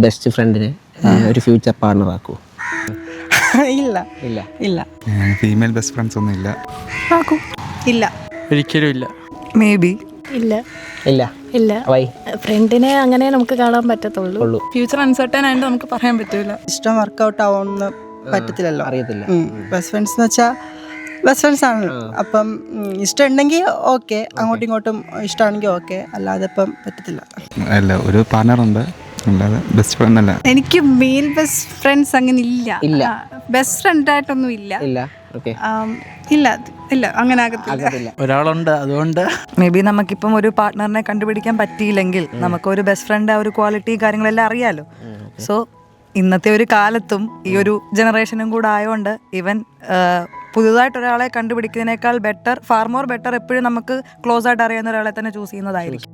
Best ഫ്രണ്ടിനെ ഒരു future partner ആക്കൂ? ഇല്ല ഇല്ല. ഇല്ല. ഫീമെയിൽ ബെസ്റ്റ് ഫ്രണ്ട്സ് ഒന്നും ഇല്ല. ആക്കും. ഇല്ല. ഒരിക്കലും ഇല്ല. May be. ഇല്ല ഇല്ല. ഇല്ല. വൈ? ഫ്രണ്ടിനെ അങ്ങനെ നമുക്ക് കാണാൻ പറ്റത്തുള്ളൂ. ഫ്യൂച്ചർ അൺസർട്ടൻ ആയിട്ട് നമുക്ക് പറയാൻ പറ്റൂല. ഇഷ്ടം വർക്കൗട്ട് ആവുമെന്ന് പറ്റത്തില്ലല്ലോ. അറിയത്തില്ല. ബെസ്റ്റ് ഫ്രണ്ട്സ് എന്ന് വെച്ചാൽ ബെസ്റ്റ് ഫ്രണ്ട്സ് ആണ്. അപ്പം ഇഷ്ടം ഉണ്ടെങ്കിൽ ഓക്കെ, അങ്ങോട്ടും ഇങ്ങോട്ടും ഇഷ്ടമാണെങ്കിൽ ഓക്കെ, അല്ലാതെ ഇപ്പം പറ്റത്തില്ല. അല്ല, ഒരു പാർട്ണറുണ്ട്, അല്ലാതെ ബെസ്റ്റ് ഫ്രണ്ട് അല്ല. എനിക്ക് മെയിൽ ബെസ്റ്റ് ഫ്രണ്ട്സ് അങ്ങനെ ഇല്ല. ഇല്ല. ബെസ്റ്റ് ഫ്രണ്ട് ആയിട്ടൊന്നും ഇല്ല. ഇല്ല. ഓക്കെ. ഇല്ല ഇല്ല, അങ്ങനെ ആകത്തില്ല. ഒരാളുണ്ട്, അതുകൊണ്ട് മേ ബി നമുക്കിപ്പം ഒരു പാർട്ട്ണറിനെ കണ്ടുപിടിക്കാൻ പറ്റിയില്ലെങ്കിൽ നമുക്കൊരു ബെസ്റ്റ് ഫ്രണ്ട് ആ ഒരു ക്വാളിറ്റി കാര്യങ്ങളെല്ലാം അറിയാലോ. സോ ഇന്നത്തെ ഒരു കാലത്തും ഈ ഒരു ജനറേഷനും കൂടെ ആയതുകൊണ്ട് ഈവൻ പുതുതായിട്ട് ഒരാളെ കണ്ടുപിടിക്കുന്നതിനേക്കാൾ ബെറ്റർ, ഫാർ മോർ ബെറ്റർ, എപ്പോഴും നമുക്ക് ക്ലോസ് ആയിട്ട് അറിയാവുന്ന ഒരാളെ തന്നെ ചൂസ് ചെയ്യുന്നതായിരിക്കും.